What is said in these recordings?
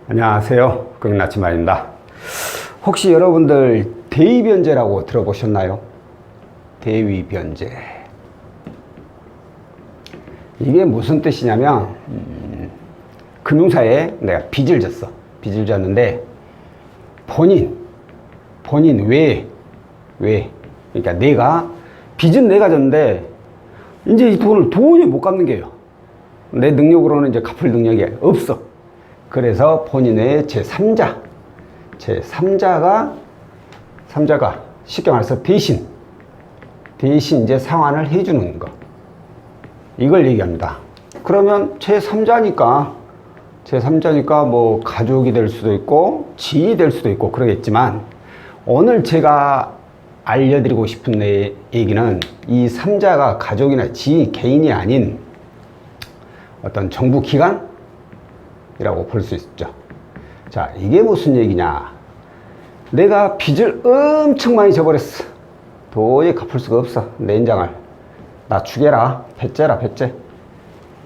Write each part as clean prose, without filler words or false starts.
안녕하세요. 국민아침마입니다. 혹시 여러분들 대위변제라고 들어보셨나요? 대위변제. 이게 무슨 뜻이냐면 금융사에 내가 빚을 졌어. 빚을 졌는데 본인 외에 그러니까 내가 빚은 내가 졌는데 이제 이 돈을 도저히 못 갚는 게요. 내 능력으로는 이제 갚을 능력이 없어. 그래서 본인의 제3자가 쉽게 말해서 대신 이제 상환을 해주는 거. 이걸 얘기합니다. 그러면 제3자니까 뭐 가족이 될 수도 있고 지인이 될 수도 있고 그러겠지만 오늘 제가 알려드리고 싶은 내 얘기는 이 3자가 가족이나 지인, 개인이 아닌 어떤 정부 기관이라고 볼 수 있죠. 자, 이게 무슨 얘기냐. 내가 빚을 엄청 많이 져버렸어. 도저히 갚을 수가 없어. 내 인장을 낮추게라. 배째라, 배째.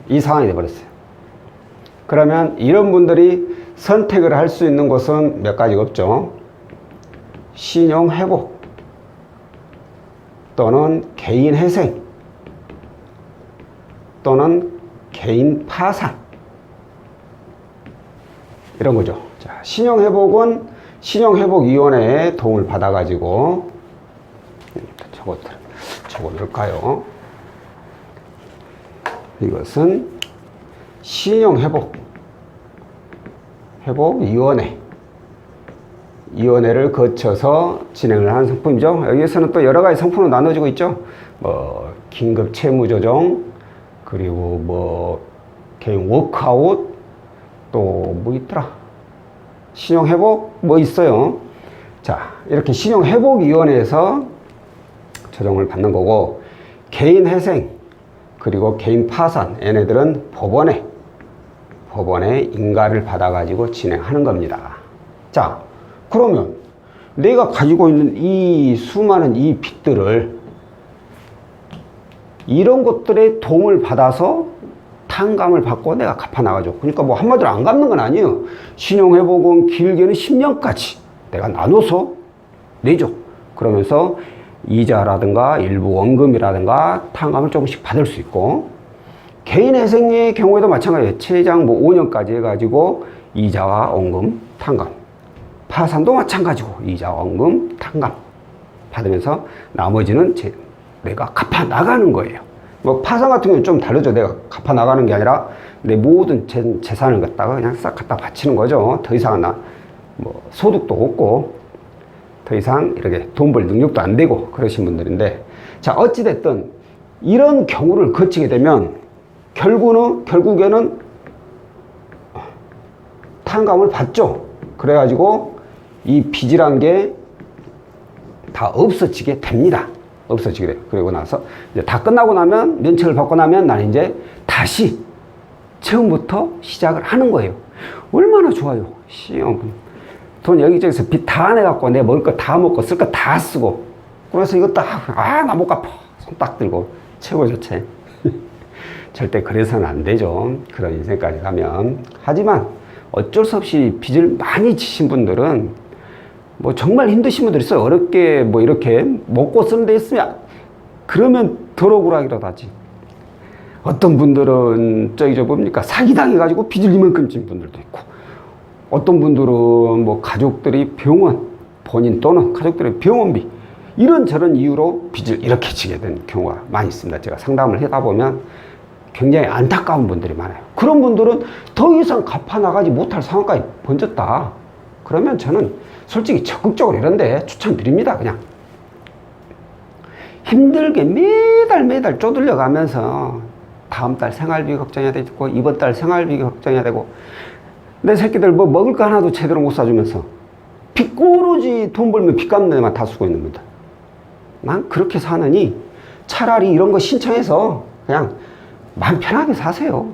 이 상황이 돼버렸어요. 그러면 이런 분들이 선택을 할 수 있는 곳은 몇 가지가 없죠. 신용회복 또는 개인회생 또는 개인 파산 이런 거죠. 자, 신용회복은 신용회복위원회의 도움을 받아가지고 저거 넣을까요? 이것은 신용회복위원회를 거쳐서 진행을 하는 상품이죠. 여기에서는 또 여러 가지 상품으로 나눠지고 있죠. 뭐 긴급 채무조정, 그리고 뭐 개인 워크아웃, 또 뭐 있더라. 신용회복 뭐 있어요. 자, 이렇게 신용회복위원회에서 조정을 받는 거고, 개인회생 그리고 개인 파산 얘네들은 법원에 인가를 받아가지고 진행하는 겁니다. 자, 그러면 내가 가지고 있는 이 수많은 이 빚들을 이런 것들의 도움을 받아서 탕감을 받고 내가 갚아나가죠. 그러니까 뭐 한마디로 안 갚는 건 아니에요. 신용회복은 길게는 10년까지 내가 나눠서 내죠. 그러면서 이자라든가 일부 원금이라든가 탕감을 조금씩 받을 수 있고, 개인회생의 경우에도 마찬가지예요. 최장 뭐 5년까지 해가지고 이자와 원금 탕감, 파산도 마찬가지고 이자와 원금 탕감 받으면서 나머지는 내가 갚아 나가는 거예요. 뭐 파산 같은 경우는 좀 다르죠. 내가 갚아 나가는 게 아니라 내 모든 재산을 갖다가 그냥 싹 갖다 바치는 거죠. 더 이상 뭐 소득도 없고 더 이상 이렇게 돈 벌 능력도 안 되고 그러신 분들인데, 자, 어찌됐든 이런 경우를 거치게 되면 결국에는 탕감을 받죠. 그래가지고 이 빚이란 게 다 없어지게 됩니다. 없어지게 돼요. 그리고 나서 이제 다 끝나고 나면, 면책을 받고 나면 나는 이제 다시 처음부터 시작을 하는 거예요. 얼마나 좋아요. 돈 여기저기서 빚 다 내갖고 내 먹을 거 다 먹고 쓸 거 다 쓰고, 그래서 이거 딱, 나 못 갚아. 손 딱 들고 최고 좋지. 절대 그래서는 안 되죠. 그런 인생까지 가면. 하지만 어쩔 수 없이 빚을 많이 지신 분들은 뭐 정말 힘드신 분들 있어요. 어렵게 뭐 이렇게 먹고 쓰는 데 있으면 그러면 덜 억울하기라도 하지. 어떤 분들은 뭡니까? 사기당해가지고 빚을 이만큼 진 분들도 있고, 어떤 분들은 뭐 가족들이 본인 또는 가족들의 병원비 이런저런 이유로 빚을 이렇게 지게 된 경우가 많이 있습니다. 제가 상담을 하다 보면 굉장히 안타까운 분들이 많아요. 그런 분들은 더 이상 갚아나가지 못할 상황까지 번졌다. 그러면 저는 솔직히 적극적으로 이런데 추천드립니다. 그냥 힘들게 매달 쪼들려 가면서 다음 달 생활비 걱정해야 되고, 이번 달 생활비 걱정해야 되고, 내 새끼들 뭐 먹을 거 하나도 제대로 못 사주면서 빚꼬르지 돈 벌면 빚 갚는 데만 다 쓰고 있는 겁니다. 난 그렇게 사느니 차라리 이런 거 신청해서 그냥 마음 편하게 사세요.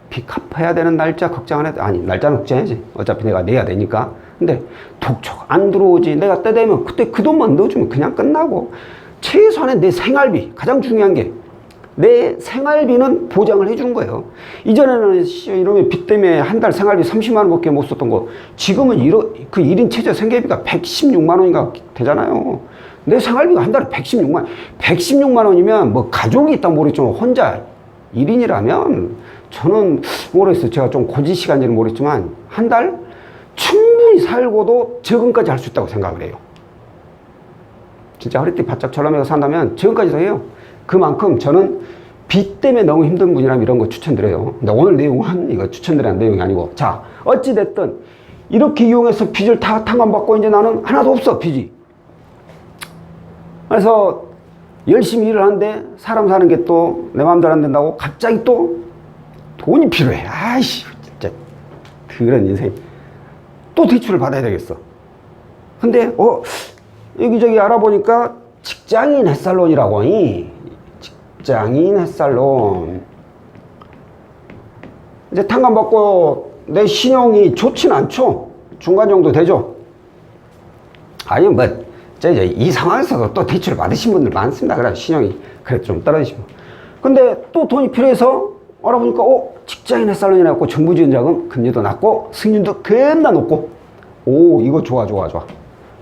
빚 갚아야 되는 날짜 걱정 안 해도, 아니, 날짜는 걱정해야지. 어차피 내가 내야 되니까. 근데 톡톡 안 들어오지. 내가 때 되면 그때 그 돈만 넣어주면 그냥 끝나고, 최소한의 내 생활비, 가장 중요한 게 내 생활비는 보장을 해주는 거예요. 이전에는 이러면 빚 때문에 한 달 생활비 30만 원밖에 못 썼던 거, 지금은 그 1인 최저 생계비가 116만 원인가 되잖아요. 내 생활비가 한 달에 116만 원이면 뭐 가족이 있다면 모르겠지만 혼자 1인이라면 저는 모르겠어요. 제가 좀 고지 시간인지는 모르겠지만 한 달 충분히 살고도 적응까지 할 수 있다고 생각을 해요. 진짜 허리띠 바짝 절라매고 산다면 적응까지도 해요. 그만큼 저는 빚 때문에 너무 힘든 분이라면 이런 거 추천드려요. 근데 오늘 내용은 이거 추천드리는 내용이 아니고, 자, 어찌됐든 이렇게 이용해서 빚을 다 탕감받고 이제 나는 하나도 없어, 빚이. 그래서 열심히 일을 하는데 사람 사는 게 또 내 마음대로 안 된다고 갑자기 또 돈이 필요해. 아이씨, 진짜 그런 인생. 또 대출을 받아야 되겠어. 근데 여기저기 알아보니까 직장인 햇살론이라고 하니, 직장인 햇살론 이제 탕감받고 내 신용이 좋진 않죠. 중간 정도 되죠. 아니 뭐 이 상황에서도 또 대출을 받으신 분들 많습니다. 그래 신용이 그래도 좀 떨어지시고. 근데 또 돈이 필요해서 알아보니까 직장인 햇살론이라고 정부 지원 자금 금리도 낮고 승률도 겁나 높고, 이거 좋아.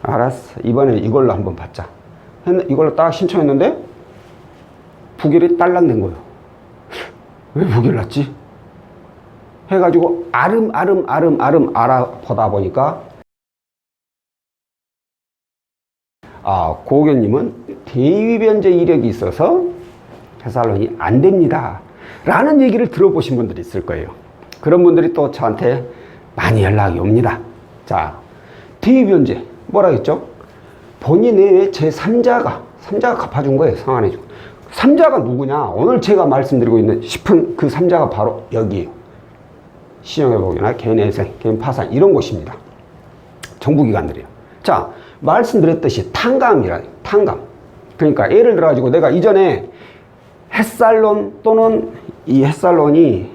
알았어, 이번에 이걸로 한번 받자. 이걸로 딱 신청했는데 부결이 딸락된 거예요. 왜 부결 났지? 해가지고 아름 알아보다 보니까 고객님은 대위변제 이력이 있어서 햇살론이 안 됩니다 라는 얘기를 들어보신 분들이 있을 거예요. 그런 분들이 또 저한테 많이 연락이 옵니다. 자, 대위변제 뭐라 했죠? 본인 외에 제3자가 갚아준 거예요. 상환해주고. 3자가 누구냐? 오늘 제가 말씀드리고 싶은 그 3자가 바로 여기에요. 신용회복이나 개인회생, 개인파산 이런 곳입니다. 정부기관들이에요. 자, 말씀드렸듯이 탕감이라, 탕감. 그러니까 예를 들어가지고 내가 이전에 햇살론 또는 이 햇살론이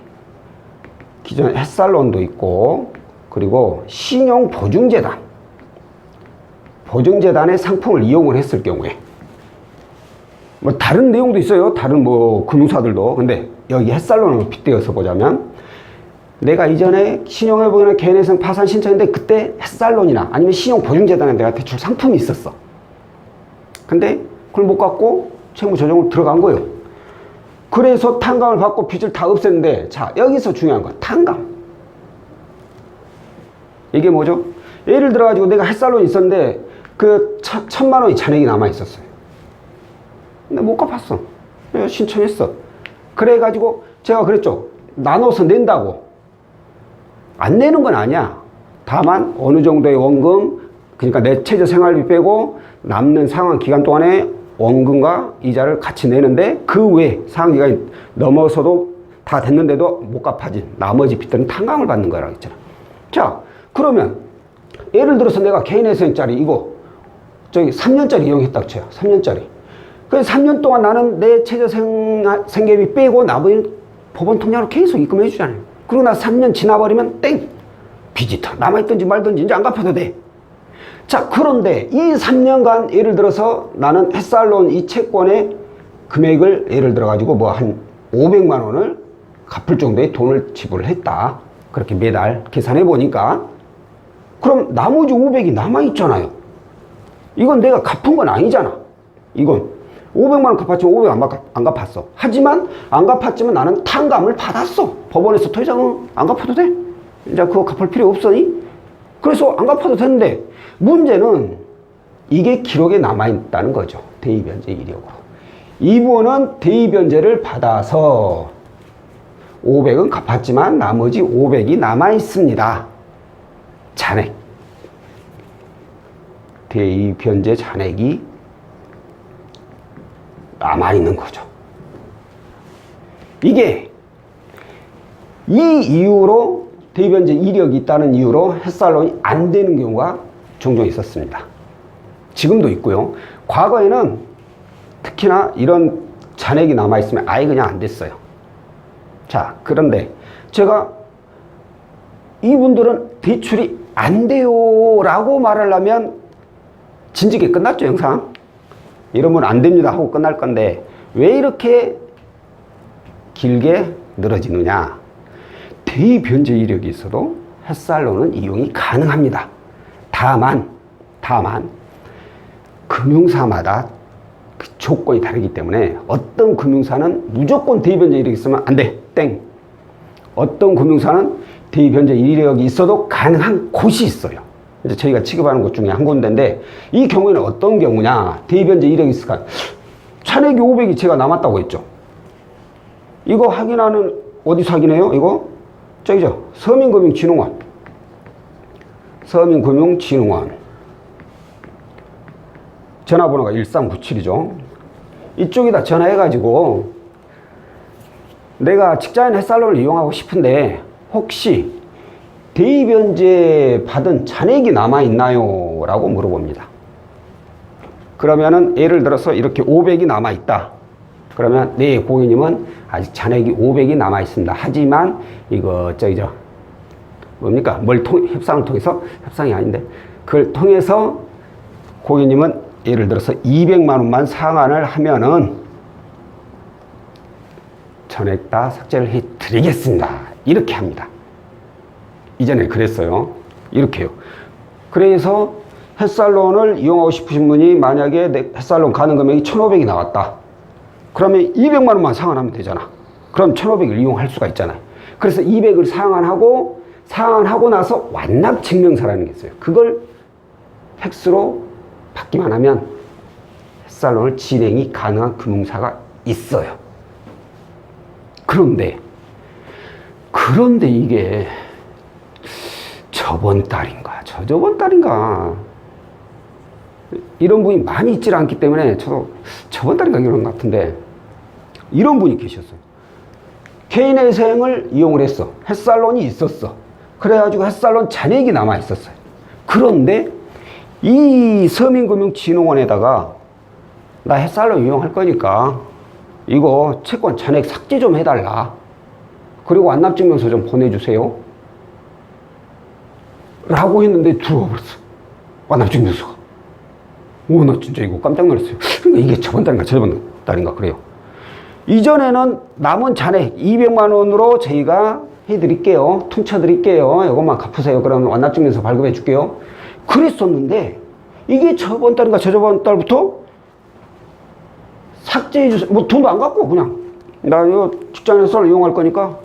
기존에 햇살론도 있고, 그리고 보증재단의 상품을 이용을 했을 경우에 뭐 다른 내용도 있어요. 다른 뭐 금융사들도. 근데 여기 햇살론을 빗대어서 보자면, 내가 이전에 신용회복이나 개인회생 파산 신청했는데 그때 햇살론이나 아니면 신용보증재단에 내가 대출 상품이 있었어. 근데 그걸 못 갚고 채무조정을 들어간 거예요. 그래서 탕감을 받고 빚을 다 없앴는데, 자, 여기서 중요한 건 탕감. 이게 뭐죠? 예를 들어가지고 내가 햇살론이 있었는데 그 1,000만 원이 잔액이 남아있었어요. 근데 못 갚았어. 신청했어. 그래가지고 제가 그랬죠. 나눠서 낸다고. 안 내는 건 아니야. 다만 어느 정도의 원금, 그러니까 내 최저 생활비 빼고 남는 상환 기간 동안에 원금과 이자를 같이 내는데, 그 외에 상환 기간이 넘어서도 다 됐는데도 못 갚아진 나머지 빚들은 탕감을 받는 거라고 했잖아. 자, 그러면 예를 들어서 내가 개인회생짜리 이거 3년짜리 이용했다고 쳐요. 3년짜리. 그래서 3년 동안 나는 내 최저 생계비 빼고 나머지는 법원 통장으로 계속 입금해 주잖아요. 그리고 나 3년 지나버리면 땡! 빚이 더 남아있든지 말든지 이제 안 갚아도 돼. 자, 그런데 이 3년간 예를 들어서 나는 햇살론 이 채권의 금액을 예를 들어가지고 뭐 한 500만 원을 갚을 정도의 돈을 지불을 했다. 그렇게 매달 계산해 보니까, 그럼 나머지 500이 남아있잖아요. 이건 내가 갚은 건 아니잖아. 이건 500만 원 갚았지만 500 안 갚았어. 하지만 안 갚았지만 나는 탕감을 받았어. 법원에서 더 이상은 안 갚아도 돼. 이제 그거 갚을 필요 없으니. 그래서 안 갚아도 되는데, 문제는 이게 기록에 남아있다는 거죠. 대위변제 이력으로. 이분은 대위변제를 받아서 500은 갚았지만 나머지 500이 남아있습니다. 잔액. 대위변제 잔액이 남아있는 거죠. 이게 이 이유로 대위변제 이력이 있다는 이유로 햇살론이 안 되는 경우가 종종 있었습니다. 지금도 있고요. 과거에는 특히나 이런 잔액이 남아있으면 아예 그냥 안 됐어요. 자, 그런데 제가 이분들은 대출이 안 돼요 라고 말하려면 진즉에 끝났죠, 영상. 이러면 안 됩니다 하고 끝날 건데, 왜 이렇게 길게 늘어지느냐? 대변제 이력이 있어도 햇살론은 이용이 가능합니다. 다만 금융사마다 그 조건이 다르기 때문에 어떤 금융사는 무조건 대변제 이력이 있으면 안 돼. 땡. 어떤 금융사는 대변제 이력이 있어도 가능한 곳이 있어요. 이제 저희가 취급하는 곳 중에 한 군데인데 이 경우에는 어떤 경우냐? 대변제 이력이 있을까? 잔액이 500이 제가 남았다고 했죠. 이거 확인하는 어디서 확인해요? 이거 저기죠. 서민금융진흥원. 전화번호가 1397이죠. 이쪽에다 전화해가지고 내가 직장인 햇살론을 이용하고 싶은데 혹시 대변제 받은 잔액이 남아있나요? 라고 물어봅니다. 그러면은 예를 들어서 이렇게 500이 남아있다. 그러면 네, 고객님은 아직 잔액이 500이 남아있습니다. 하지만 이거 저기죠. 뭡니까? 협상을 통해서, 협상이 아닌데 그걸 통해서 고객님은 예를 들어서 200만 원만 상환을 하면은 전액 다 삭제를 해 드리겠습니다. 이렇게 합니다. 이전에 그랬어요. 이렇게요. 그래서 햇살론을 이용하고 싶으신 분이 만약에 내 햇살론 가는 금액이 1,500이 나왔다. 그러면 200만 원만 상환하면 되잖아. 그럼 1,500을 이용할 수가 있잖아요. 그래서 200을 상환하고 나서 완납 증명서라는 게 있어요. 그걸 팩스로 받기만 하면 햇살론을 진행이 가능한 금융사가 있어요. 그런데 이게 저번 달인가 저저번 달인가 이런 분이 많이 있질 않기 때문에 저도 저번 달인가 이런 것 같은데 이런 분이 계셨어요. 개인회생을 이용을 했어. 햇살론이 있었어. 그래가지고 햇살론 잔액이 남아 있었어요. 그런데 이 서민금융진흥원에다가 나 햇살론 이용할 거니까 이거 채권 잔액 삭제 좀 해달라. 그리고 완납증명서 좀 보내주세요. 라고 했는데 들어와 버렸어. 완납증명서가. 오, 나 진짜 이거 깜짝 놀랐어요. 그러니까 이게 저번 달인가 그래요. 이전에는 남은 잔액 200만 원으로 저희가 해드릴게요. 퉁쳐드릴게요. 이것만 갚으세요. 그러면 완납증명서 발급해 줄게요. 그랬었는데 이게 저번 달인가 저저번 달부터 삭제해 주세요. 뭐 돈도 안 갖고 그냥 나 이거 직장에서 이용할 거니까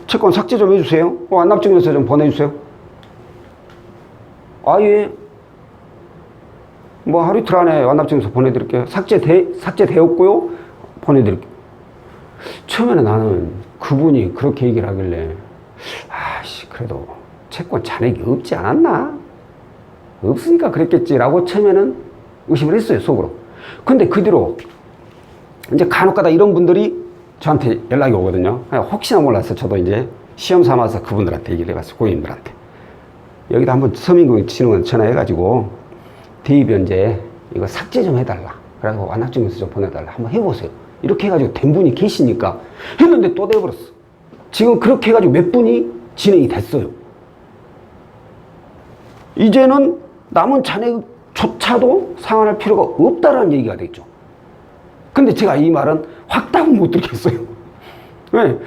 채권 삭제 좀 해주세요. 완납증명서 좀 보내주세요. 아예 뭐 하루 이틀 안에 완납증명서 보내드릴게요. 삭제되었고요. 보내드릴게요. 처음에는 나는 그분이 그렇게 얘기를 하길래 아씨 그래도 채권 잔액이 없지 않았나? 없으니까 그랬겠지라고 처음에는 의심을 했어요, 속으로. 근데 그 뒤로 이제 간혹가다 이런 분들이 저한테 연락이 오거든요. 혹시나 몰라서 저도 이제 시험 삼아서 그분들한테 얘기를 해봤어요. 고객님들한테. 여기다 한번 서민금융진흥원 전화해가지고 대변제 이거 삭제 좀 해달라. 그래서 완납증명서 좀 보내달라. 한번 해보세요. 이렇게 해가지고 된 분이 계시니까 했는데 또 돼버렸어. 지금 그렇게 해가지고 몇 분이 진행이 됐어요. 이제는 남은 잔액조차도 상환할 필요가 없다라는 얘기가 되겠죠. 근데 제가 이 말은 확답은 못 드리겠어요. 왜?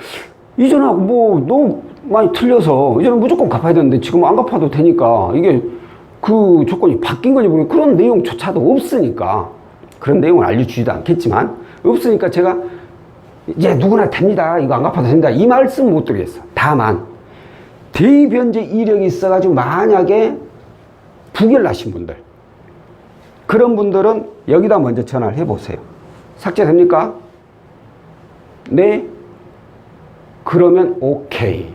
이전하고 뭐 너무 많이 틀려서 이제는 무조건 갚아야 되는데 지금 안 갚아도 되니까 이게 그 조건이 바뀐 건지 모르겠고 그런 내용조차도 없으니까 그런 내용을 알려주지도 않겠지만 없으니까 제가 이제 누구나 됩니다. 이거 안 갚아도 됩니다. 이 말씀 못 드리겠어. 다만 대변제 이력이 있어가지고 만약에 부결나신 분들 그런 분들은 여기다 먼저 전화를 해보세요. 삭제됩니까? 네. 그러면 오케이.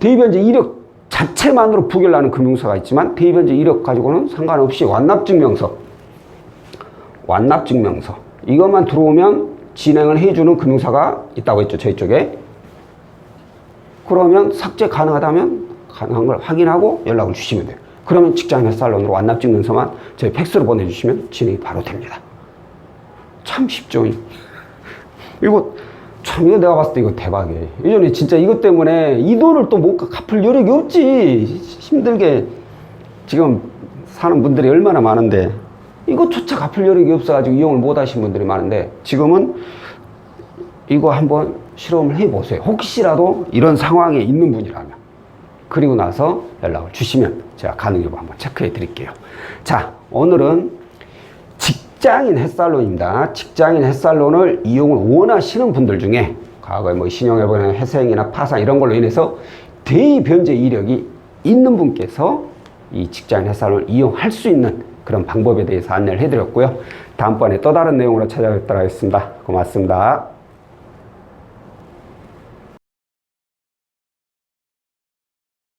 대변제 이력 자체만으로 부결나는 금융사가 있지만 대변제 이력 가지고는 상관없이 완납증명서 이것만 들어오면 진행을 해주는 금융사가 있다고 했죠. 저희 쪽에. 그러면 삭제 가능하다면 가능한 걸 확인하고 연락을 주시면 돼요. 그러면 직장인 햇살론으로 완납증명서만 저희 팩스로 보내주시면 진행이 바로 됩니다. 참 쉽죠. 이거 내가 봤을 때 이거 대박이에요. 예전에 진짜 이것 때문에 이 돈을 또 못 갚을 여력이 없지. 힘들게 지금 사는 분들이 얼마나 많은데 이것조차 갚을 여력이 없어가지고 이용을 못 하신 분들이 많은데 지금은 이거 한번 실험을 해보세요. 혹시라도 이런 상황에 있는 분이라면. 그리고 나서 연락을 주시면 제가 가능 여부 한번 체크해 드릴게요. 자, 오늘은 직장인 햇살론입니다. 직장인 햇살론을 이용을 원하시는 분들 중에 과거에 뭐 신용회복이나 회생이나 파산 이런 걸로 인해서 대변제 이력이 있는 분께서 이 직장인 햇살론을 이용할 수 있는 그런 방법에 대해서 안내를 해드렸고요. 다음번에 또 다른 내용으로 찾아뵙도록 하겠습니다. 고맙습니다.